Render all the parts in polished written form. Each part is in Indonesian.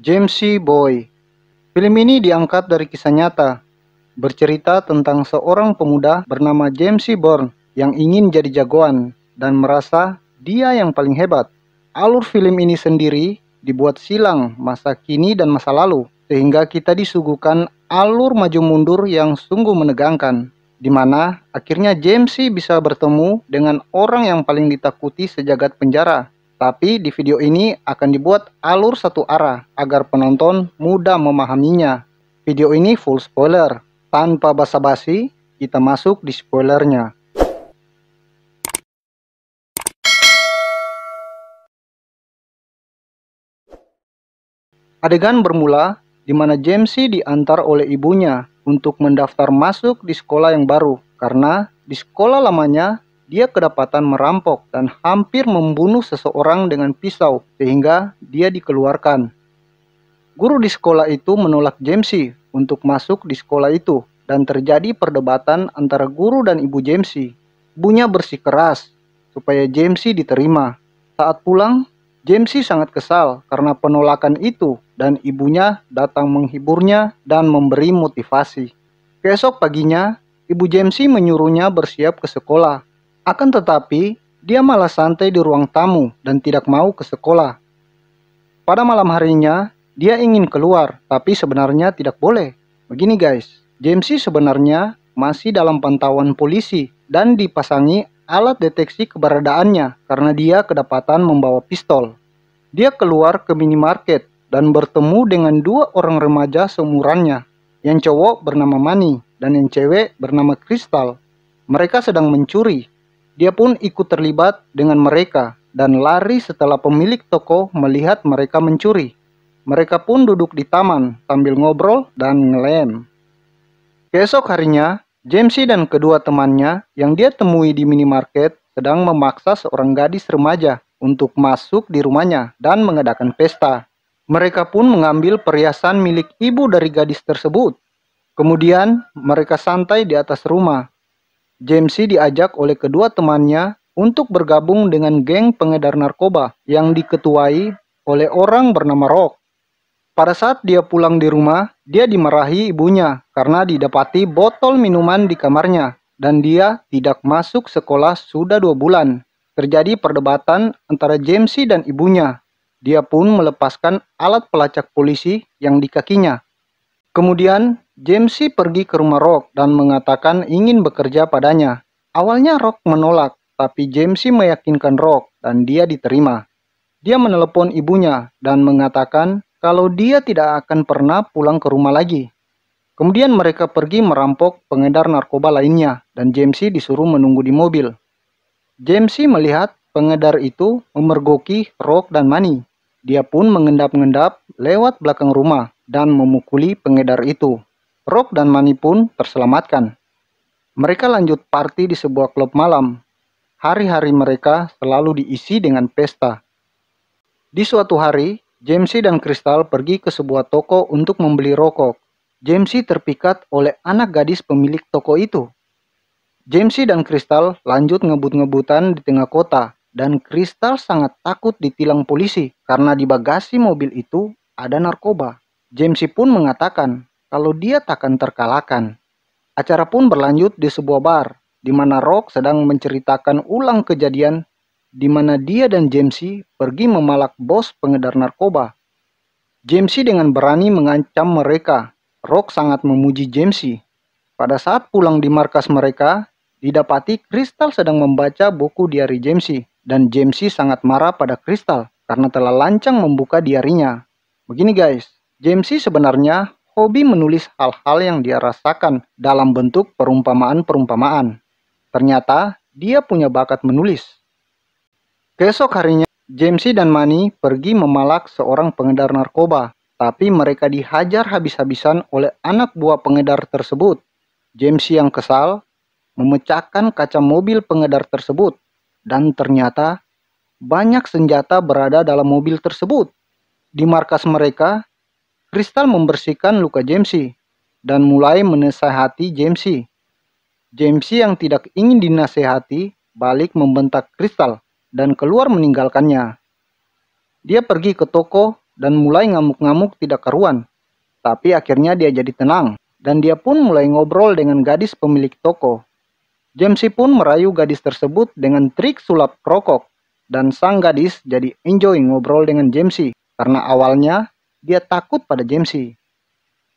Jamesy Boy. Film ini diangkat dari kisah nyata, bercerita tentang seorang pemuda bernama Jamesy Bourne yang ingin jadi jagoan dan merasa dia yang paling hebat. Alur film ini sendiri dibuat silang masa kini dan masa lalu, sehingga kita disuguhkan alur maju mundur yang sungguh menegangkan, di mana akhirnya Jamesy bisa bertemu dengan orang yang paling ditakuti sejagat penjara. Tapi di video ini akan dibuat alur satu arah agar penonton mudah memahaminya. Video ini full spoiler. Tanpa basa-basi, kita masuk di spoilernya. Adegan bermula di mana Jamesy diantar oleh ibunya untuk mendaftar masuk di sekolah yang baru, karena di sekolah lamanya dia kedapatan merampok dan hampir membunuh seseorang dengan pisau sehingga dia dikeluarkan. Guru di sekolah itu menolak Jamesy untuk masuk di sekolah itu dan terjadi perdebatan antara guru dan ibu Jamesy. Ibunya bersikeras supaya Jamesy diterima. Saat pulang, Jamesy sangat kesal karena penolakan itu dan ibunya datang menghiburnya dan memberi motivasi. Keesok paginya, ibu Jamesy menyuruhnya bersiap ke sekolah. Akan tetapi, dia malah santai di ruang tamu dan tidak mau ke sekolah. Pada malam harinya, dia ingin keluar, tapi sebenarnya tidak boleh. Begini guys, Jamesy sebenarnya masih dalam pantauan polisi dan dipasangi alat deteksi keberadaannya karena dia kedapatan membawa pistol. Dia keluar ke minimarket dan bertemu dengan dua orang remaja seumurannya. Yang cowok bernama Manny dan yang cewek bernama Crystal. Mereka sedang mencuri. Dia pun ikut terlibat dengan mereka dan lari setelah pemilik toko melihat mereka mencuri. Mereka pun duduk di taman sambil ngobrol dan ngelem. Keesok harinya, Jamesy dan kedua temannya yang dia temui di minimarket sedang memaksa seorang gadis remaja untuk masuk di rumahnya dan mengadakan pesta. Mereka pun mengambil perhiasan milik ibu dari gadis tersebut. Kemudian mereka santai di atas rumah. Jamesy diajak oleh kedua temannya untuk bergabung dengan geng pengedar narkoba yang diketuai oleh orang bernama Rock. Pada saat dia pulang di rumah, dia dimarahi ibunya karena didapati botol minuman di kamarnya dan dia tidak masuk sekolah sudah 2 bulan. Terjadi perdebatan antara Jamesy dan ibunya. Dia pun melepaskan alat pelacak polisi yang di kakinya. Kemudian, Jamesy pergi ke rumah Rock dan mengatakan ingin bekerja padanya. Awalnya Rock menolak, tapi Jamesy meyakinkan Rock dan dia diterima. Dia menelepon ibunya dan mengatakan kalau dia tidak akan pernah pulang ke rumah lagi. Kemudian mereka pergi merampok pengedar narkoba lainnya dan Jamesy disuruh menunggu di mobil. Jamesy melihat pengedar itu memergoki Rock dan Manny. Dia pun mengendap-endap lewat belakang rumah dan memukuli pengedar itu. Rock dan Manny pun terselamatkan. Mereka lanjut party di sebuah klub malam. Hari-hari mereka selalu diisi dengan pesta. Di suatu hari, Jamesy dan Crystal pergi ke sebuah toko untuk membeli rokok. Jamesy terpikat oleh anak gadis pemilik toko itu. Jamesy dan Crystal lanjut ngebut-ngebutan di tengah kota. Dan Crystal sangat takut ditilang polisi karena di bagasi mobil itu ada narkoba. Jamesy pun mengatakan kalau dia takkan terkalahkan. Acara pun berlanjut di sebuah bar, di mana Rock sedang menceritakan ulang kejadian di mana dia dan Jamesy pergi memalak bos pengedar narkoba. Jamesy dengan berani mengancam mereka. Rock sangat memuji Jamesy. Pada saat pulang di markas mereka, didapati Crystal sedang membaca buku diari Jamesy. Dan Jamesy sangat marah pada Crystal karena telah lancang membuka diarinya. Begini guys, Jamesy sebenarnya hobi menulis hal-hal yang dia rasakan dalam bentuk perumpamaan-perumpamaan. Ternyata dia punya bakat menulis. Keesok harinya, Jamesy dan Manny pergi memalak seorang pengedar narkoba. Tapi mereka dihajar habis-habisan oleh anak buah pengedar tersebut. Jamesy yang kesal memecahkan kaca mobil pengedar tersebut. Dan ternyata banyak senjata berada dalam mobil tersebut. Di markas mereka, Crystal membersihkan luka Jamesy dan mulai menasehati Jamesy. Jamesy yang tidak ingin dinasehati balik membentak Crystal dan keluar meninggalkannya. Dia pergi ke toko dan mulai ngamuk-ngamuk tidak karuan. Tapi akhirnya dia jadi tenang, dan dia pun mulai ngobrol dengan gadis pemilik toko. Jamesy pun merayu gadis tersebut dengan trik sulap rokok, dan sang gadis jadi enjoy ngobrol dengan Jamesy, karena awalnya dia takut pada Jamesy.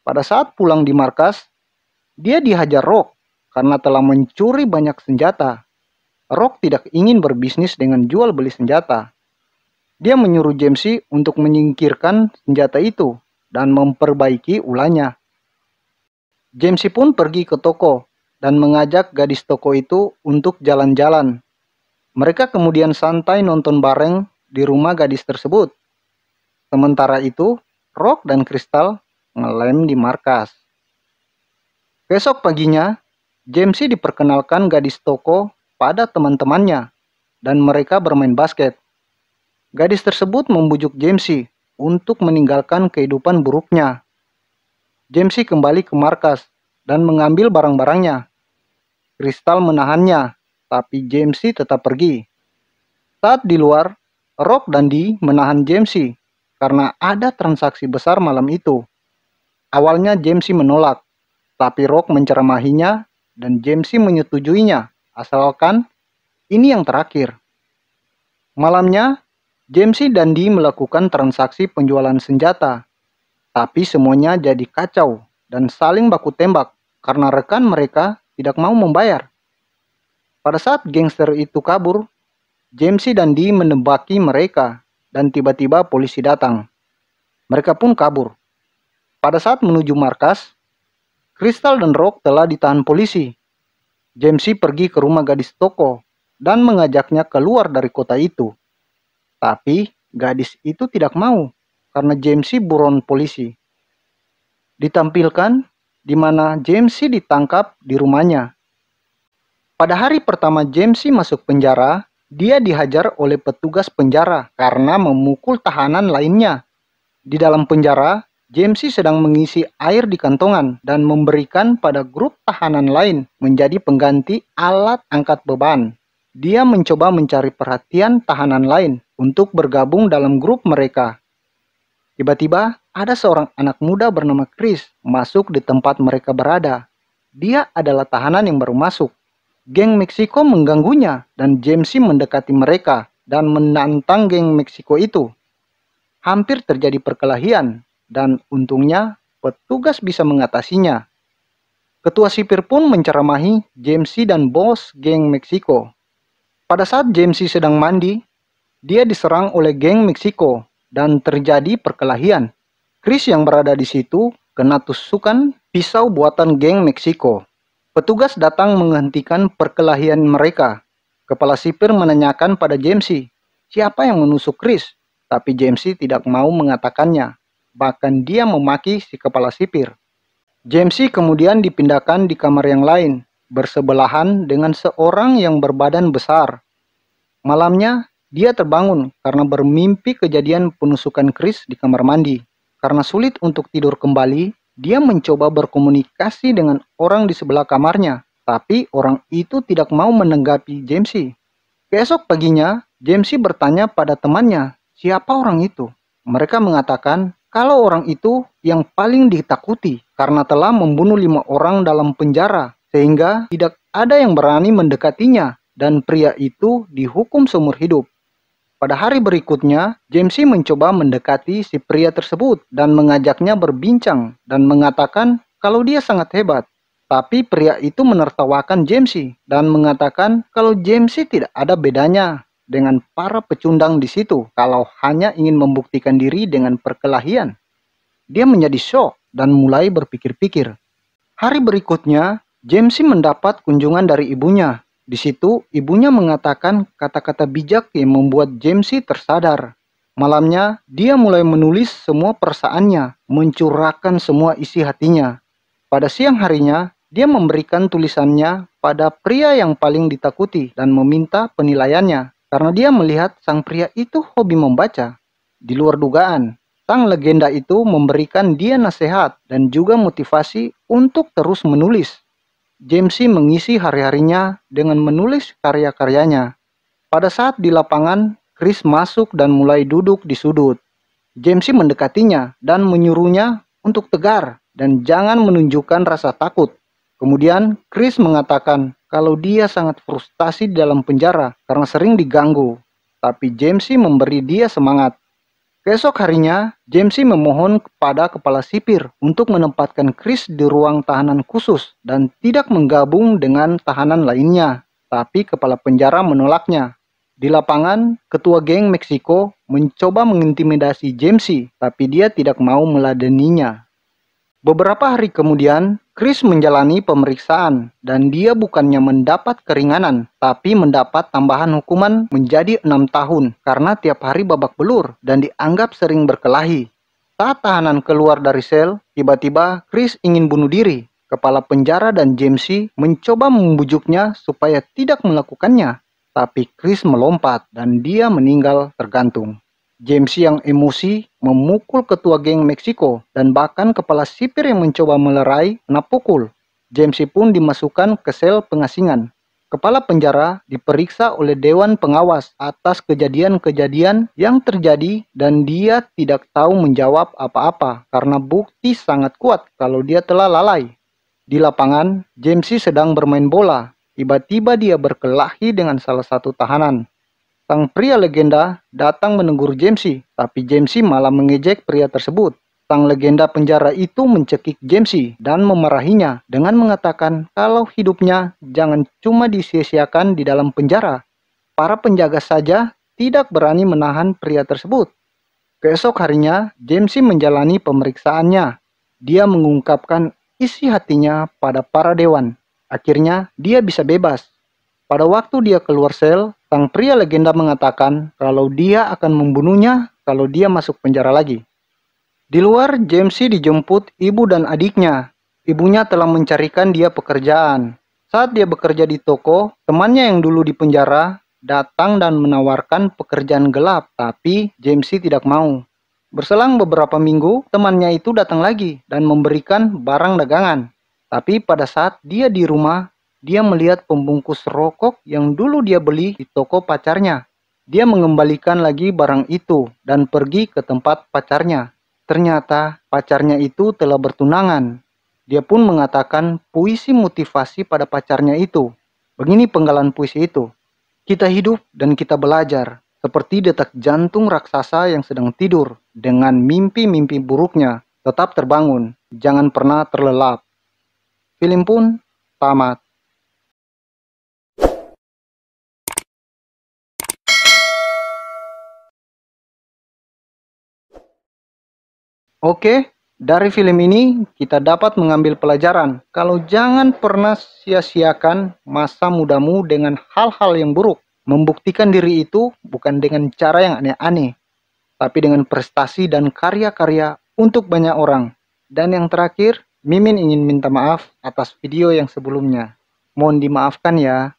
Pada saat pulang di markas, dia dihajar Rock karena telah mencuri banyak senjata. Rock tidak ingin berbisnis dengan jual beli senjata. Dia menyuruh Jamesy untuk menyingkirkan senjata itu dan memperbaiki ulahnya. Jamesy pun pergi ke toko dan mengajak gadis toko itu untuk jalan-jalan. Mereka kemudian santai nonton bareng di rumah gadis tersebut. Sementara itu, Rock dan Crystal ngelem di markas. Besok paginya, Jamesy diperkenalkan gadis toko pada teman-temannya dan mereka bermain basket. Gadis tersebut membujuk Jamesy untuk meninggalkan kehidupan buruknya. Jamesy kembali ke markas dan mengambil barang-barangnya. Crystal menahannya, tapi Jamesy tetap pergi. Saat di luar, Rock dan Dee menahan Jamesy karena ada transaksi besar malam itu. Awalnya Jamesy menolak, tapi Rock menceramahinya dan Jamesy menyetujuinya, asalkan ini yang terakhir. Malamnya, Jamesy dan Dee melakukan transaksi penjualan senjata, tapi semuanya jadi kacau dan saling baku tembak karena rekan mereka tidak mau membayar. Pada saat gangster itu kabur, Jamesy dan Dee menembaki mereka dan tiba-tiba polisi datang. Mereka pun kabur. Pada saat menuju markas, Crystal dan Rock telah ditahan polisi. Jamesy pergi ke rumah gadis toko dan mengajaknya keluar dari kota itu. Tapi gadis itu tidak mau karena Jamesy buron polisi. Ditampilkan di mana Jamesy ditangkap di rumahnya. Pada hari pertama Jamesy masuk penjara, dia dihajar oleh petugas penjara karena memukul tahanan lainnya. Di dalam penjara, Jamesy sedang mengisi air di kantongan dan memberikan pada grup tahanan lain menjadi pengganti alat angkat beban. Dia mencoba mencari perhatian tahanan lain untuk bergabung dalam grup mereka. Tiba-tiba ada seorang anak muda bernama Chris masuk di tempat mereka berada. Dia adalah tahanan yang baru masuk. Geng Meksiko mengganggunya dan Jamesy mendekati mereka dan menantang geng Meksiko itu. Hampir terjadi perkelahian dan untungnya petugas bisa mengatasinya. Ketua sipir pun menceramahi Jamesy dan bos geng Meksiko. Pada saat Jamesy sedang mandi, dia diserang oleh geng Meksiko dan terjadi perkelahian. Chris yang berada di situ kena tusukan pisau buatan geng Meksiko. Petugas datang menghentikan perkelahian mereka. Kepala sipir menanyakan pada Jamesy, siapa yang menusuk Chris? Tapi Jamesy tidak mau mengatakannya. Bahkan dia memaki si kepala sipir. Jamesy kemudian dipindahkan di kamar yang lain, bersebelahan dengan seorang yang berbadan besar. Malamnya, dia terbangun karena bermimpi kejadian penusukan Chris di kamar mandi. Karena sulit untuk tidur kembali, dia mencoba berkomunikasi dengan orang di sebelah kamarnya. Tapi orang itu tidak mau menanggapi Jamesy. Keesok paginya, Jamesy bertanya pada temannya, siapa orang itu? Mereka mengatakan kalau orang itu yang paling ditakuti karena telah membunuh 5 orang dalam penjara, sehingga tidak ada yang berani mendekatinya dan pria itu dihukum seumur hidup. Pada hari berikutnya, Jamesy mencoba mendekati si pria tersebut dan mengajaknya berbincang dan mengatakan kalau dia sangat hebat. Tapi pria itu menertawakan Jamesy dan mengatakan kalau Jamesy tidak ada bedanya dengan para pecundang di situ kalau hanya ingin membuktikan diri dengan perkelahian. Dia menjadi syok dan mulai berpikir-pikir. Hari berikutnya, Jamesy mendapat kunjungan dari ibunya. Di situ, ibunya mengatakan kata-kata bijak yang membuat Jamesy tersadar. Malamnya, dia mulai menulis semua perasaannya, mencurahkan semua isi hatinya. Pada siang harinya, dia memberikan tulisannya pada pria yang paling ditakuti dan meminta penilaiannya. Karena dia melihat sang pria itu hobi membaca. Di luar dugaan, sang legenda itu memberikan dia nasihat dan juga motivasi untuk terus menulis. Jamesy mengisi hari-harinya dengan menulis karya-karyanya. Pada saat di lapangan, Chris masuk dan mulai duduk di sudut. Jamesy mendekatinya dan menyuruhnya untuk tegar dan jangan menunjukkan rasa takut. Kemudian Chris mengatakan kalau dia sangat frustasi di dalam penjara karena sering diganggu. Tapi Jamesy memberi dia semangat. Keesok harinya, Jamesy memohon kepada kepala sipir untuk menempatkan Chris di ruang tahanan khusus dan tidak menggabung dengan tahanan lainnya. Tapi kepala penjara menolaknya. Di lapangan, ketua geng Meksiko mencoba mengintimidasi Jamesy, tapi dia tidak mau meladeninya. Beberapa hari kemudian, Chris menjalani pemeriksaan dan dia bukannya mendapat keringanan, tapi mendapat tambahan hukuman menjadi 6 tahun karena tiap hari babak belur dan dianggap sering berkelahi. Saat tahanan keluar dari sel, tiba-tiba Chris ingin bunuh diri. Kepala penjara dan Jamesy mencoba membujuknya supaya tidak melakukannya, tapi Chris melompat dan dia meninggal tergantung. Jamesy yang emosi memukul ketua geng Meksiko dan bahkan kepala sipir yang mencoba melerai kena pukul. Jamesy pun dimasukkan ke sel pengasingan. Kepala penjara diperiksa oleh Dewan Pengawas atas kejadian-kejadian yang terjadi dan dia tidak tahu menjawab apa-apa karena bukti sangat kuat kalau dia telah lalai. Di lapangan, Jamesy sedang bermain bola. Tiba-tiba dia berkelahi dengan salah satu tahanan. Sang pria legenda datang menegur Jamesy, tapi Jamesy malah mengejek pria tersebut. Sang legenda penjara itu mencekik Jamesy dan memarahinya dengan mengatakan kalau hidupnya jangan cuma disia-siakan di dalam penjara. Para penjaga saja tidak berani menahan pria tersebut. Keesok harinya, Jamesy menjalani pemeriksaannya. Dia mengungkapkan isi hatinya pada para dewan. Akhirnya, dia bisa bebas. Pada waktu dia keluar sel, sang pria legenda mengatakan kalau dia akan membunuhnya kalau dia masuk penjara lagi. Di luar, Jamesy dijemput ibu dan adiknya. Ibunya telah mencarikan dia pekerjaan. Saat dia bekerja di toko, temannya yang dulu di penjara datang dan menawarkan pekerjaan gelap, tapi Jamesy tidak mau. Berselang beberapa minggu, temannya itu datang lagi dan memberikan barang dagangan. Tapi pada saat dia di rumah, dia melihat pembungkus rokok yang dulu dia beli di toko pacarnya. Dia mengembalikan lagi barang itu dan pergi ke tempat pacarnya. Ternyata pacarnya itu telah bertunangan. Dia pun mengatakan puisi motivasi pada pacarnya itu. Begini penggalan puisi itu. Kita hidup dan kita belajar, seperti detak jantung raksasa yang sedang tidur. Dengan mimpi-mimpi buruknya, tetap terbangun, jangan pernah terlelap. Film pun tamat. Oke, dari film ini kita dapat mengambil pelajaran kalau jangan pernah sia-siakan masa mudamu dengan hal-hal yang buruk. Membuktikan diri itu bukan dengan cara yang aneh-aneh, tapi dengan prestasi dan karya-karya untuk banyak orang. Dan yang terakhir, Mimin ingin minta maaf atas video yang sebelumnya. Mohon dimaafkan ya.